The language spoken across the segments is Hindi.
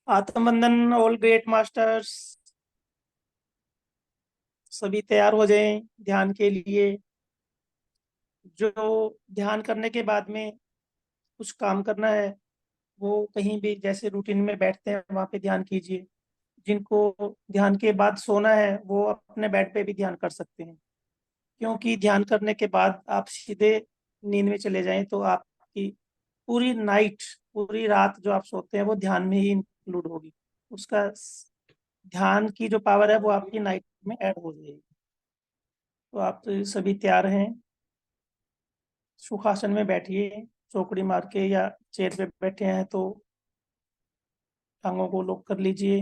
आत्मबंधन ऑल ग्रेट मास्टर्स, सभी तैयार हो जाएं ध्यान के लिए। जो ध्यान करने के बाद में कुछ काम करना है, वो कहीं भी जैसे रूटीन में बैठते हैं वहां पे ध्यान कीजिए। जिनको ध्यान के बाद सोना है वो अपने बेड पे भी ध्यान कर सकते हैं, क्योंकि ध्यान करने के बाद आप सीधे नींद में चले जाएं तो आपकी पूरी नाइट, पूरी रात जो आप सोते हैं वो ध्यान में ही इंक्लूड होगी। उसका ध्यान की जो पावर है वो आपकी नाइट में ऐड हो जाएगी। तो आप तो सभी तैयार हैं। सुखासन में बैठिए, चौकड़ी मार के या चेयर पे बैठे हैं तो टांगों को लॉक कर लीजिए,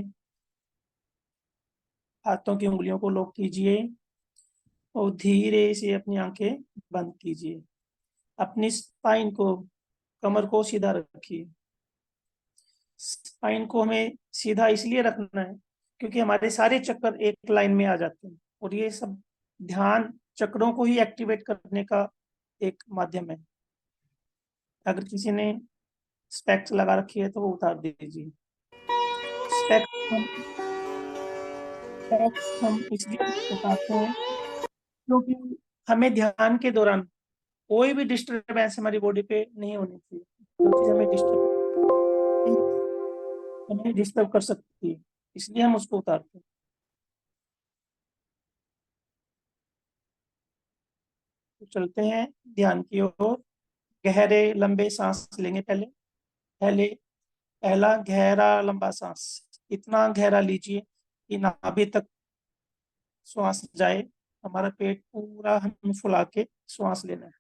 हाथों की उंगलियों को लॉक कीजिए और धीरे से अपनी आंखें बंद कीजिए। अपनी स्पाइन को, कमर को सीधा रखिए। स्पाइन को हमें सीधा इसलिए रखना है क्योंकि हमारे सारे चक्कर एक लाइन में आ जाते हैं, और ये सब ध्यान चक्रों को ही एक्टिवेट करने का एक माध्यम है। अगर किसी ने स्पेक्स लगा रखी है तो वो उतार दीजिए। स्पेक्स हम स्पेक्स हम इसलिए उतारते हैं क्योंकि हमें ध्यान के दौरान कोई भी डिस्टरबेंस हमारी बॉडी पे नहीं होनी चाहिए। जो चीज हमें डिस्टर्ब कर सकती है, इसलिए हम उसको उतारते हैं। तो चलते हैं ध्यान की ओर। गहरे लंबे सांस लेंगे पहले। पहले पहला गहरा लंबा सांस, इतना गहरा लीजिए कि नाभि तक श्वास जाए। हमारा पेट पूरा हमें फुला के श्वास लेना है,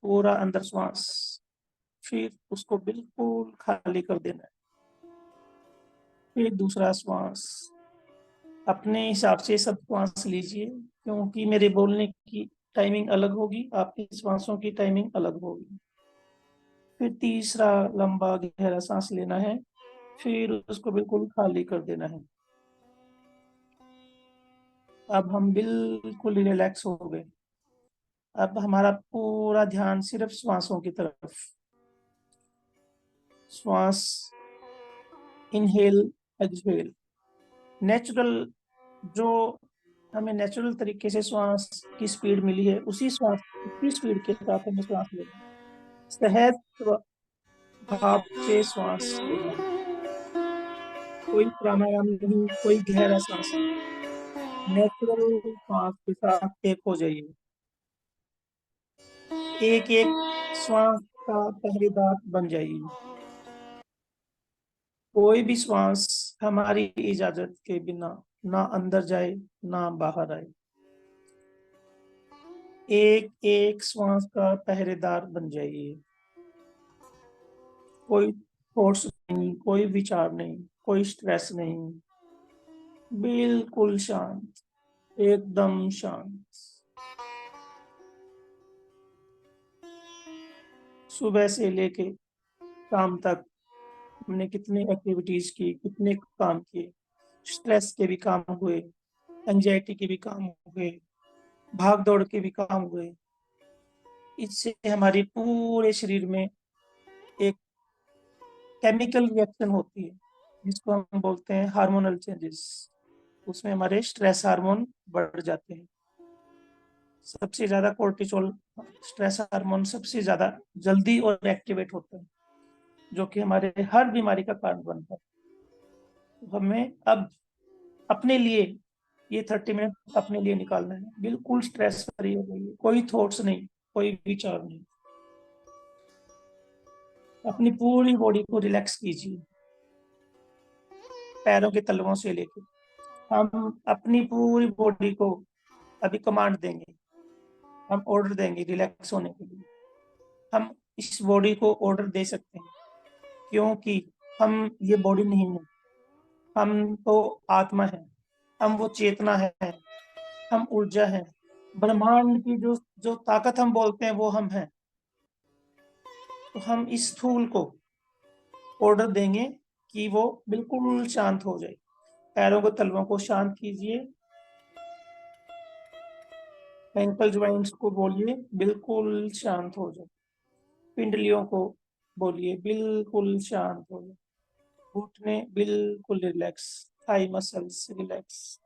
पूरा अंदर श्वास। फिर उसको बिल्कुल खाली कर देना है। फिर दूसरा श्वास। अपने हिसाब से सब श्वास लीजिए, क्योंकि मेरे बोलने की टाइमिंग अलग होगी, आपकी श्वासों की टाइमिंग अलग होगी। फिर तीसरा लंबा गहरा सांस लेना है, फिर उसको बिल्कुल खाली कर देना है। अब हम बिल्कुल रिलैक्स हो गए। अब हमारा पूरा ध्यान सिर्फ श्वासों की तरफ। श्वास, इनहेल, एक्सहेल। नेचुरल, जो हमें नेचुरल तरीके से श्वास की स्पीड मिली है, उसी स्पीड के साथ हमें श्वास लेना है। सहज भाव से श्वास लेना है। कोई प्राणायाम नहीं, कोई गहरा सांस नहीं। नेचुरल श्वास के साथ एक हो जाइए। एक एक श्वास का पहरेदार बन जाइए। कोई भी श्वास हमारी इजाजत के बिना ना अंदर जाए ना बाहर आए। एक एक श्वास का पहरेदार बन जाइए। कोई थॉट्स नहीं, कोई विचार नहीं, कोई स्ट्रेस नहीं। बिल्कुल शांत, एकदम शांत। सुबह से लेके शाम तक हमने कितनी एक्टिविटीज की, कितने काम किए। स्ट्रेस के भी काम हुए, एंजाइटी के भी काम हुए, भाग दौड़ के भी काम हुए। इससे हमारी पूरे शरीर में एक केमिकल रिएक्शन होती है, जिसको हम बोलते हैं हार्मोनल चेंजेस। उसमें हमारे स्ट्रेस हार्मोन बढ़ जाते हैं। सबसे ज्यादा कोर्टिसोल, स्ट्रेस हार्मोन सबसे ज्यादा जल्दी और एक्टिवेट होता है, जो कि हमारे हर बीमारी का कारण बनता है। तो हमें अब अपने लिए ये 30 मिनट अपने लिए निकालना है। बिल्कुल स्ट्रेस फ्री हो जाइए, कोई थॉट्स नहीं, कोई विचार नहीं। अपनी पूरी बॉडी को रिलैक्स कीजिए, पैरों के तलवों से लेके। हम अपनी पूरी बॉडी को अभी कमांड देंगे, हम ऑर्डर देंगे रिलैक्स होने के लिए। हम इस बॉडी को ऑर्डर दे सकते हैं, क्योंकि हम ये बॉडी नहीं है। हम तो आत्मा है, हम वो चेतना है, हम ऊर्जा है। ब्रह्मांड की जो जो ताकत हम बोलते हैं वो हम हैं। तो हम इस स्थूल को ऑर्डर देंगे कि वो बिल्कुल शांत हो जाए। पैरों को, तलवों को शांत कीजिए। एंकल ज्वाइंट्स को बोलिए बिल्कुल शांत हो जाए। पिंडलियों को बोलिए बिल्कुल शांत हो जाए। घुटने बिल्कुल रिलैक्स, थाई मसल्स रिलैक्स,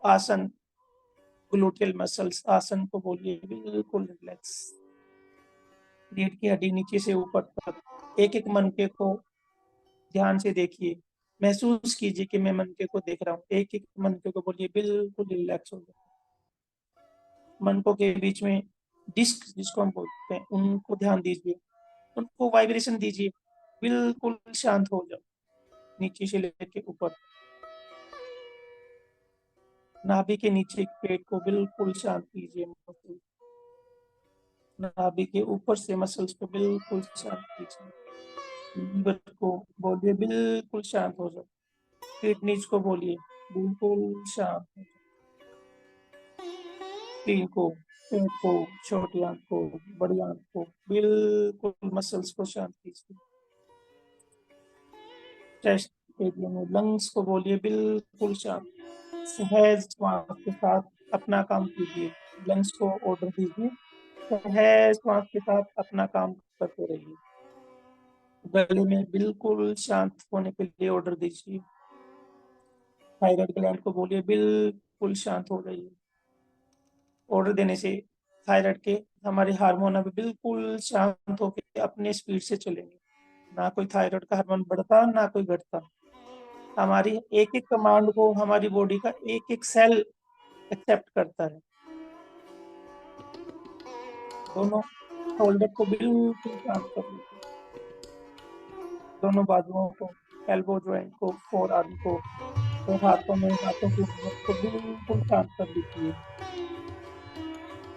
आसन ग्लूटियल मसल्स, आसन को बोलिए बिल्कुल रिलैक्स, रीढ़ की हड्डी नीचे से ऊपर तक, एक एक मनके को ध्यान से देखिए, महसूस कीजिए कि मैं मनके को देख रहा हूँ, एक एक मनके को बोलिए बिल्कुल रिलैक्स हो जाए। मनकों के बीच में डिस्क जिसको हम बोलते हैं उनको ध्यान दीजिए, उनको वाइब्रेशन दीजिए, बिल्कुल शांत हो जाओ नीचे से लेके ऊपर। नाभि के नीचे पेट को बिल्कुल शांत कीजिए, नाभि के ऊपर से मसल्स को बिल्कुल शांत कीजिए, लीवर को बोलिए बिल्कुल शांत हो जाओ, किडनीज को बोलिए बिल्कुल शांत हो जाओ, दिल को, पेट को, छोटी आंख को, बड़ी आंख को, बिल्कुल मसल्स को शांत कीजिए। चेस्ट एरिया में लंग्स को बोलिए बिल्कुल शांत, सहज श्वास के साथ अपना काम कीजिए, लंग्स को ऑर्डर दीजिए, सहज श्वास के साथ अपना काम करते रहिए। गले में बिल्कुल शांत होने के लिए ऑर्डर दीजिए, थायराइड ग्लैंड को बोलिए बिल्कुल शांत हो जाइए। ऑर्डर देने से थायराइड के हमारे हार्मोन अभी बिल्कुल शांत होकर अपने स्पीड से चलेंगे, ना कोई थायराइड का हार्मोन बढ़ता ना कोई घटता। हमारी एक एक कमांड को हमारी बॉडी का एक एक सेल एक्सेप्ट करता है। दोनों शोल्डर को बिल्कुल शांत कर लीजिए, दोनों बाजुओं को, एल्बो जॉइंट को, फोर आर्म को, तो हाथों में हाथों के मूवमेंट को बिल्कुल शांत कर लीजिए,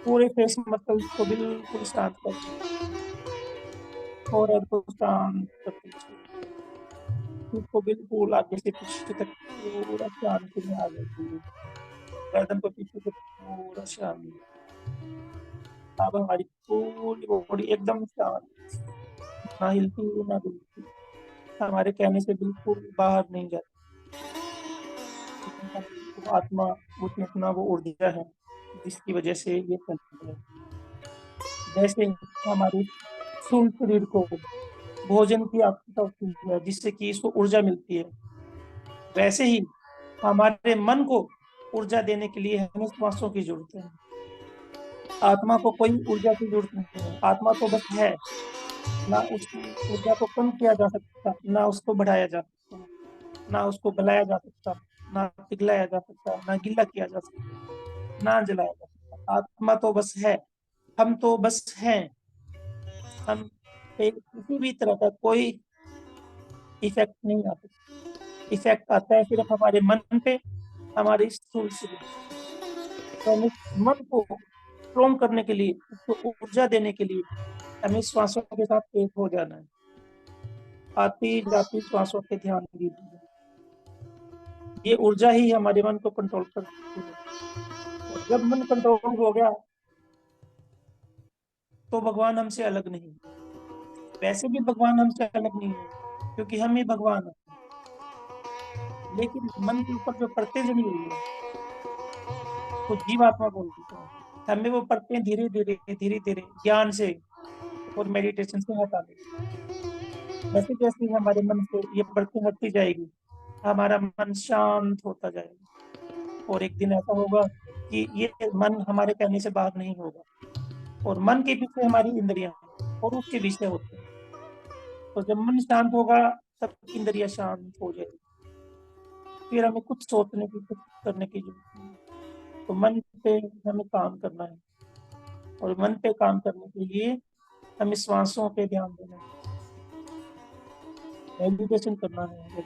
पूरे फेस मसल्स को बिल्कुल शांत कर लीजिए, फोrehead को शांत कर दीजिए, इसको बिल्कुल आगे से पीछे तक पूरा शांति में आ जाइए, गर्दन को पीछे से पूरा शांति। अब हमारी पूरी बॉडी एकदम शांत, ना हिलती ना डुलती, हमारे कहने से बिल्कुल बाहर नहीं जाती। वो आत्मा, वो चेतना, वो ऊर्जा है जिसकी वजह से ये चलता है। जैसे हमारे स्थूल शरीर को भोजन की आवश्यकता होती है जिससे कि इसको ऊर्जा मिलती है, वैसे ही हमारे मन को ऊर्जा देने के लिए हमें श्वासों की जरूरत है। आत्मा को कोई ऊर्जा की जरूरत नहीं है, आत्मा तो बस है, ना उसकी ऊर्जा को कम किया जा सकता, ना उसको बढ़ाया जा सकता, ना उसको गलाया जा सकता, ना पिघलाया जा सकता, ना गीला किया जा सकता, ना जलाया जा सकता। आत्मा तो बस है, हम तो बस हैं। हम पे किसी भी तरह का कोई इफेक्ट नहीं आता, इफेक्ट आता है सिर्फ हमारे मन पे, हमारे स्थूल शरीर। तो हमें मन को स्ट्रॉन्ग करने के लिए, उसको ऊर्जा देने के लिए हमें श्वासों के साथ एक हो जाना है। आती जाती श्वासों पे ध्यान दीजिए, ये ऊर्जा ही हमारे मन को कंट्रोल करती है, और जब मन कंट्रोल हो गया तो भगवान हमसे अलग नहीं। वैसे भी भगवान हमसे अलग नहीं है क्योंकि हम ही भगवान हैं, लेकिन मन के ऊपर जो परतें जमी हुई है वो जीवात्मा बोलते हैं, हमें वो परतें धीरे धीरे धीरे ज्ञान से और मेडिटेशन से हटानी। जैसे जैसे हमारे मन से ये परतें हटती जाएगी, हमारा मन शांत होता जाएगा, और एक दिन ऐसा होगा कि ये मन हमारे कहने से बाहर नहीं होगा, और मन के पीछे हमारी इंद्रियां हैं और उसके विषय होते हैं। तो जब मन शांत होगा तब इंद्रियां शांत हो जाएगी, फिर हमें कुछ सोचने की, कुछ करने की जरूरत नहीं। तो मन पे हमें काम करना है, और मन पे काम करने के लिए हमें श्वासों पे ध्यान देना है, मेडिटेशन करना है।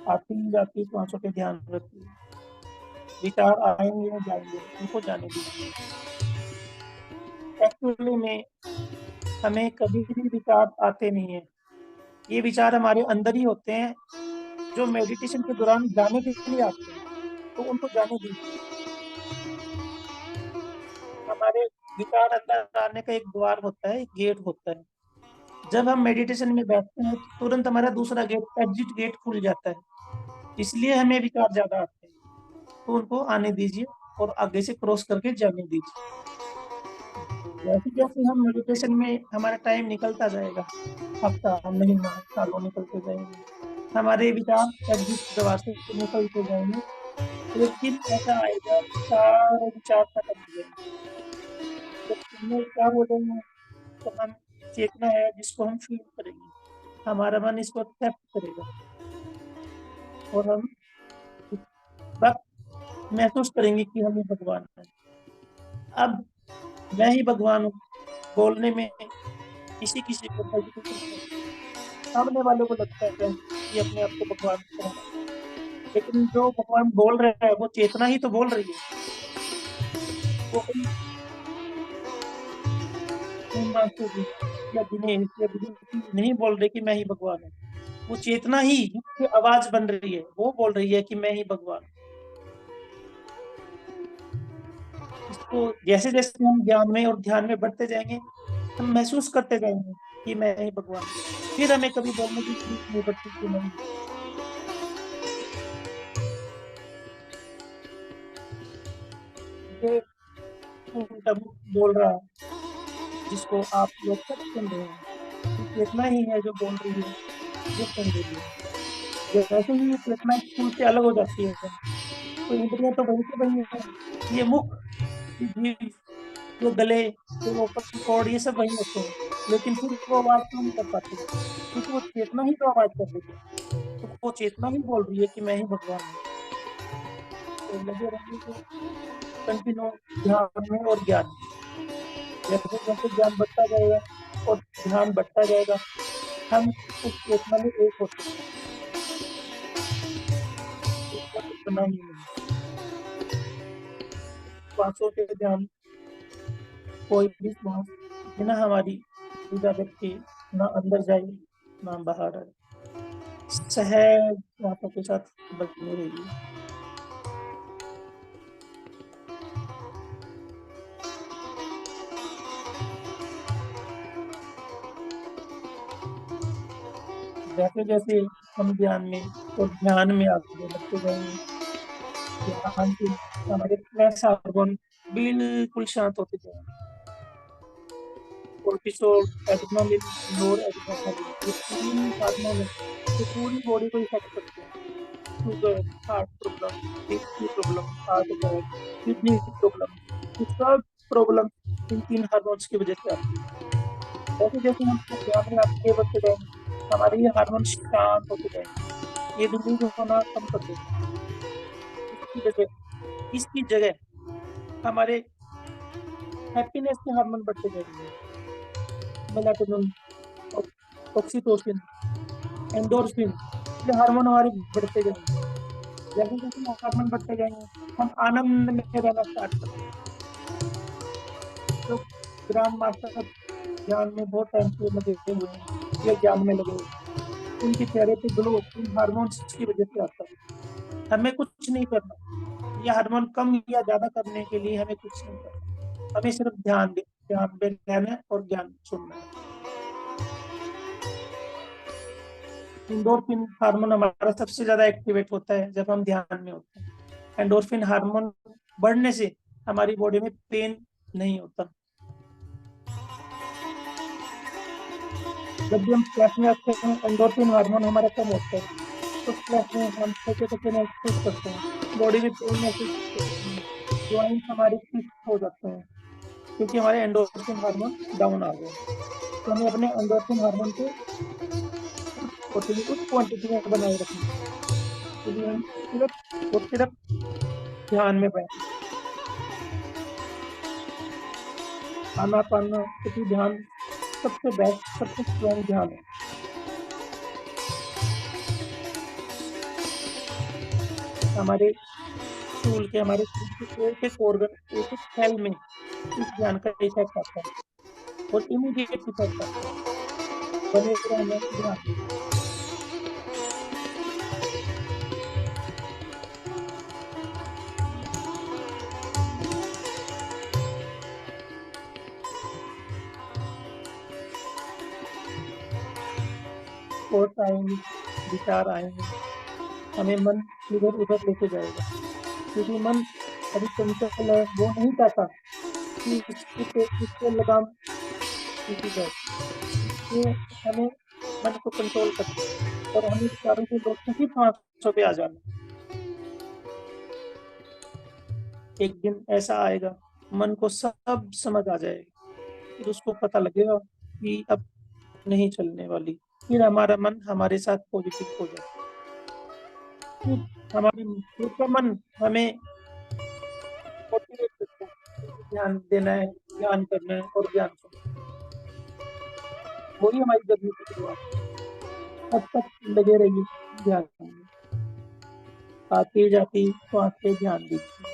आती जाती श्वासों पे ध्यान रखिए, विचार आएंगे या जाएंगे उनको जाने दीजिए। एक्चुअली में हमें कभी भी विचार आते नहीं है, ये विचार हमारे अंदर ही होते हैं, जो मेडिटेशन के दौरान जाने के लिए आते हैं, तो उनको जाने दीजिए। हमारे विचार अंदर आने का एक द्वार होता है, एक गेट होता है। जब हम मेडिटेशन में बैठते हैं तो तुरंत हमारा दूसरा गेट, एग्जिट गेट खुल जाता है, इसलिए हमें विचार ज्यादा आते हैं। तो उनको आने दीजिए और आगे से क्रॉस करके जाने दीजिए। जैसे जैसे हम मेडिटेशन में हमारा टाइम निकलता जाएगा, हफ्ता, महीना, सालों निकलते जाएंगे, हमारे विचार एक दूसरे दरवार से निकलते जाएंगे। एक दिन ऐसा आएगा कि सारे विचार खत्म हो जाएंगे। जब शून्य विचार हो जाएंगे तो हम चेतना है जिसको हम फील करेंगे, हमारा मन इसको एक्सेप्ट करेगा और हम इस वक्त महसूस करेंगे कि हम ही भगवान हैं। अब मैं ही भगवान हूँ बोलने में किसी किसी को हेजिटेशन होता है, सामने वालों को लगता है कि अपने आप को भगवान कहना, लेकिन जो भगवान बोल रहा है वो चेतना ही तो बोल रही है। वो कोई हिमांशु जी या दिनेश या विदुषी नहीं बोल रहे कि मैं ही भगवान हूँ। वो चेतना ही की आवाज बन रही है, वो बोल रही है कि मैं ही भगवान हूँ। इसको जैसे जैसे हम ज्ञान में और ध्यान में बढ़ते जाएंगे, हम महसूस करते जाएंगे कि मैं ही भगवान हूँ। फिर हमें कभी बोलने की जरूरत नहीं पड़ती कि नहीं। ये उल्टा बोल रहा है जिसको आप लोग सब सुन रहे हैं, ये चेतना ही है जो बोल रही है, जो सुन रही है। जैसे ही ये चेतना स्कूल से अलग हो जाती है तो इंद्रियां तो वहीं की वहीं है। ये मुख, ये जीभ, ये गले, ये वोकल कॉर्ड, ये सब वहीं होते हैं, लेकिन फिर वो आवाज क्यों नहीं कर पाते, क्योंकि वो चेतना ही तो आवाज कर रही है। तो वो चेतना ही बोल रही है कि मैं ही भगवान हूँ। तो लगे रहेंगे कंटिन्यू ध्यान में और ज्ञान में। जैसे जैसे ज्ञान बढ़ता जाएगा और ध्यान बढ़ता जाएगा, हम उस चेतना में एक होते हैं। उसका इतना ही नहीं, श्वासों के ध्यान, कोई भी श्वास बिना हमारी इजाजत के ना अंदर जाए ना बाहर आए, सहज श्वासों के साथ बने रहिए। जैसे जैसे हम ज्ञान में और ध्यान में आगे बढ़ते जाएंगे, ध्यान से हमारे स्ट्रेस हार्मोन बिल्कुल शांत होते जाएंगे। कोर्टिसोल, एड्रेनालिन, नोर एड्रेनालिन, ये तीन हार्मोन है जो पूरी बॉडी को इफेक्ट करते हैं। Sugar, heart problem, BP problem, heart attack, kidney problem, ये सब प्रॉब्लम इन तीन हार्मोन्स की वजह से आती है। जैसे जैसे हम ध्यान में आगे बढ़ते जाएंगे, हमारे ये हार्मोन शांत होते जाएंगे, ये रिलीज होना कम कर देंगे। इसकी जगह इसकी जगह हमारे हैप्पीनेस के हार्मोन बढ़ते जाएंगे, मेलाटोनिन, ऑक्सीटोसिन, एंडोर्फिन, ये हार्मोन हमारे बढ़ते जाएंगे। जैसे जैसे हार्मोन बढ़ते जाएंगे, हम आनंद में रहना स्टार्ट करते हैं। तो ग्रांड मास्टर ज्ञान में बहुत टाइम से लगे हुए हैं या ज्ञान में लगे हुए हैं, उनके चेहरे पे ग्लो इन हार्मोन्स की वजह से आता है। हमें कुछ नहीं करना, ये हार्मोन कम या ज्यादा करने के लिए हमें कुछ नहीं करना, हमें सिर्फ ध्यान में रहना है और ज्ञान सुनना है। एंडोर्फिन हार्मोन हमारा सबसे ज्यादा एक्टिवेट होता है जब हम ध्यान में होते हैं। एंडोर्फिन हार्मोन बढ़ने से हमारी बॉडी में पेन नहीं होता। जब भी हम स्ट्रेस में आते हैं, एंडोर्फिन हार्मोन हमारा कम होता है, तो स्ट्रेस में हम थके थके महसूस करते हैं, बॉडी में पेन महसूस करते हैं, ज्वाइंट हमारे स्टिफ हो जाते हैं, क्योंकि हमारे एंडोर्फिन हार्मोन डाउन आ गए। तो हमें अपने एंडोर्फिन हार्मोन को उस क्वांटिटी में बनाए रखना है। इसलिए हम सिर्फ और सिर्फ ध्यान में बैठे, आना पाना प्रति ध्यान सबसे बेस्ट, सबसे स्ट्रॉन्ग ध्यान है। हमारे शूल के, हमारे शरीर के एक एक ऑर्गन, एक एक सेल में इस ध्यान का इफेक्ट आता है और इमीडिएट इफेक्ट आता है। बने रहना ध्यान में। थॉट्स आएंगे, विचार आएंगे, हमें मन इधर उधर लेके जाएगा, क्योंकि मन अभी चंचल है, वो नहीं चाहता इससे लगाम टूटी जाए। ये हमें मन को कंट्रोल करना है और हमें चारों से दोस्तों की 500 पे आ जाना। एक दिन ऐसा आएगा, मन को सब समझ आ जाएगी, फिर उसको पता लगेगा कि अब नहीं चलने वाली। फिर हमारा मन हमारे साथ पॉजिटिव हो जाए। फिर फिर का मन हमें मोटिवेट करता है कि ध्यान देना है, ध्यान करना है और ध्यान सुनना है। वही हमारी जर्नी की शुरुआत। तब तक लगे रहिए ध्यान में। आती जाती श्वास पे ध्यान दीजिए।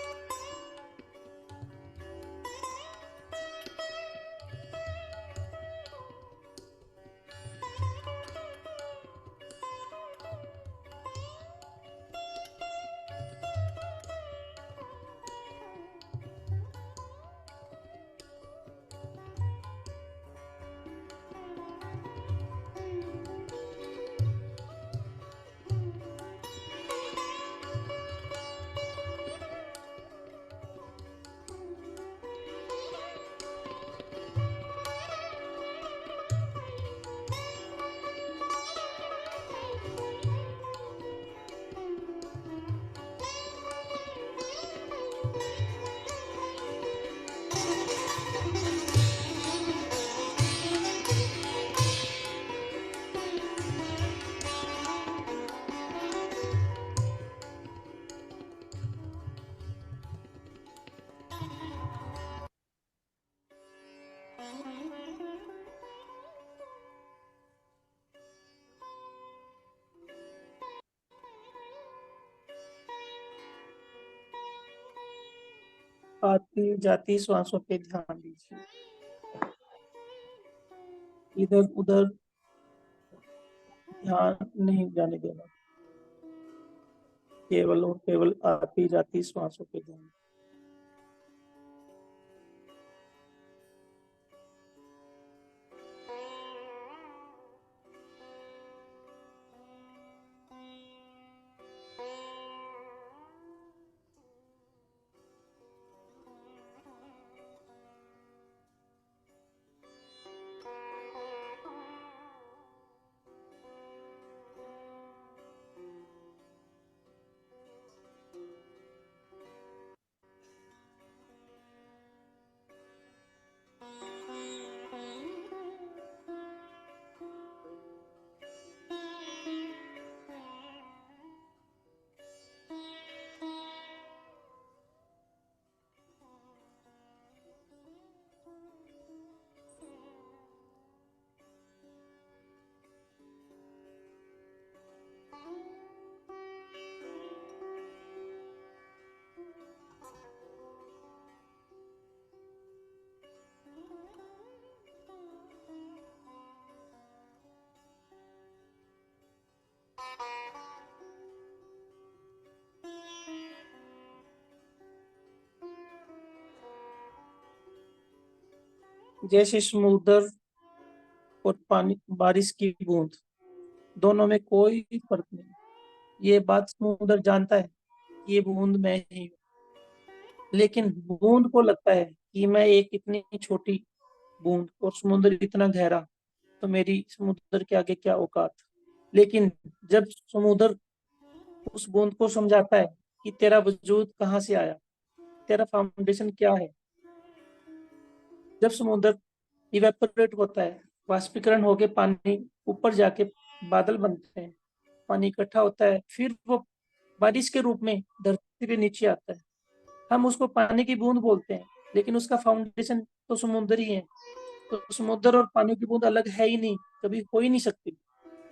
आती जाती श्वासों पे ध्यान दीजिए। इधर उधर ध्यान नहीं जाने देना। केवल और केवल आती जाती श्वासों पे ध्यान। जैसे समुद्र और पानी, बारिश की बूंद, दोनों में कोई फर्क नहीं। ये बात समुद्र जानता है कि ये बूंद मैं ही हूँ, लेकिन बूंद को लगता है कि मैं एक इतनी छोटी बूंद और समुद्र इतना गहरा, तो मेरी समुद्र के आगे क्या औकात। लेकिन जब समुद्र उस बूंद को समझाता है कि तेरा वजूद कहाँ से आया, तेरा फाउंडेशन क्या है, जब समुद्र इवेपोरेट होता है, वाष्पीकरण होके पानी ऊपर जाके बादल बनते हैं, पानी इकट्ठा होता है, फिर वो बारिश के रूप में धरती पे नीचे आता है। हम उसको पानी की बूंद बोलते हैं, लेकिन उसका फाउंडेशन तो समुद्र ही है। तो समुद्र और पानी की बूंद अलग है ही नहीं, कभी हो ही नहीं सकती।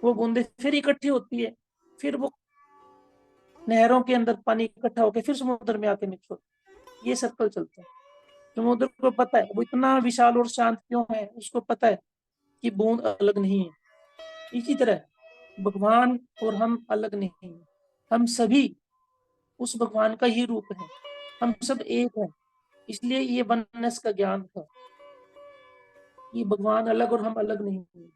वो बूंदें फिर इकट्ठी होती है, फिर वो नहरों के अंदर पानी इकट्ठा होकर फिर समुद्र में आके मिक्स होता है। ये सर्कल चलता है। समुद्र को पता है वो इतना विशाल और शांत क्यों है, उसको पता है कि बूंद अलग नहीं है। इसी तरह भगवान और हम अलग नहीं हैं, हम सभी उस भगवान का ही रूप है। हम सब एक हैं, इसलिए ये वननेस का ज्ञान था कि भगवान अलग और हम अलग नहीं हैं।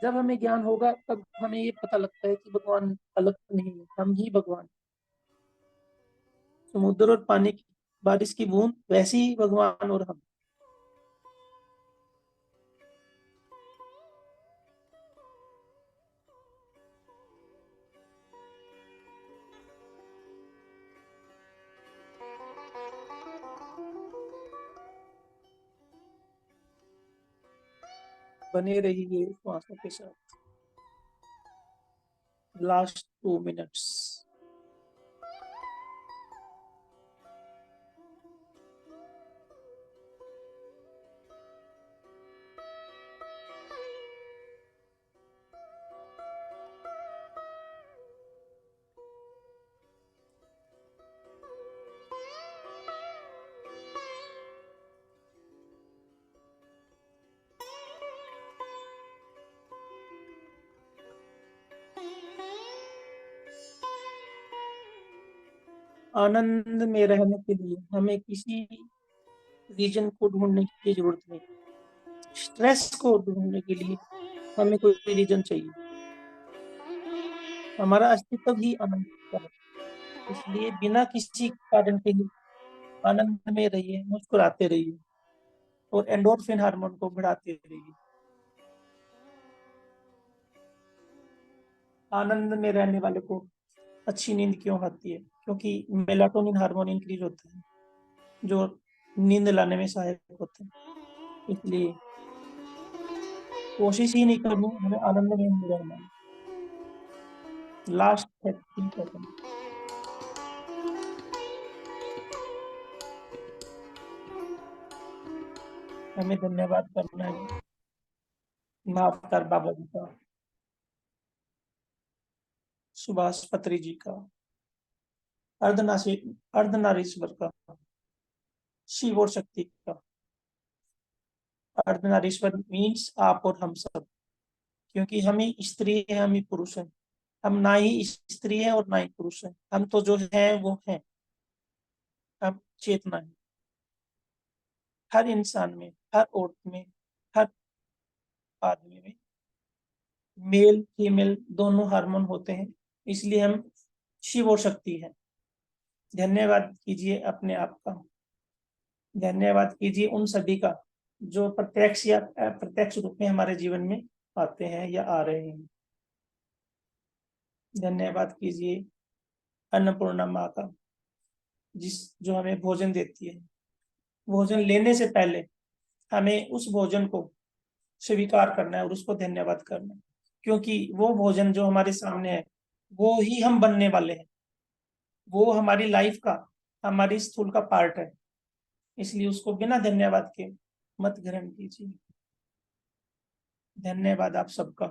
जब हमें ज्ञान होगा तब हमें ये पता लगता है कि भगवान अलग नहीं है, हम ही भगवान। समुद्र और पानी की, बारिश की बूंद, वैसे ही भगवान और हम। बने रहिए श्वासों के साथ। Last 2 minutes. आनंद में रहने के लिए हमें किसी रीजन को ढूंढने की जरूरत नहीं। स्ट्रेस को ढूंढने के लिए हमें कोई रीजन चाहिए। हमारा अस्तित्व ही आनंद का है, इसलिए बिना किसी कारण के ही आनंद में रहिए, मुस्कुराते रहिए और एंडोर्फिन हार्मोन को बढ़ाते रहिए। आनंद में रहने वाले को अच्छी नींद क्यों आती है? क्योंकि मेलाटोनिन हार्मोन इंक्रीज होता है, जो नींद लाने में सहायक होता है। इसलिए कोशिश ही नहीं करनी, हमें आनंद में ही रहना है। Last 30 second. हमें धन्यवाद करना है महाअवतार बाबा जी का, सुभाष पत्री जी का, अर्धनारीश्वर का, शिव और शक्ति का। अर्धनारीश्वर मीन्स आप और हम सब, क्योंकि हम ही स्त्री है, हम ही पुरुष है। हम ना ही स्त्री है और ना ही पुरुष है, हम तो जो है वो है। हम चेतना है। हर इंसान में, हर औरत में, हर आदमी में मेल फीमेल दोनों हार्मोन होते हैं। इसलिए हम शिव और शक्ति है। धन्यवाद कीजिए अपने आप का। धन्यवाद कीजिए उन सभी का जो प्रत्यक्ष या अप्रत्यक्ष रूप में हमारे जीवन में आते हैं या आ रहे हैं। धन्यवाद कीजिए अन्नपूर्णा माँ का, जो हमें भोजन देती है। भोजन लेने से पहले हमें उस भोजन को स्वीकार करना है और उसको धन्यवाद करना है, क्योंकि वो भोजन जो हमारे सामने है वो ही हम बनने वाले हैं। वो हमारी लाइफ का, हमारी स्थूल का पार्ट है। इसलिए उसको बिना धन्यवाद के मत ग्रहण कीजिए। धन्यवाद आप सबका।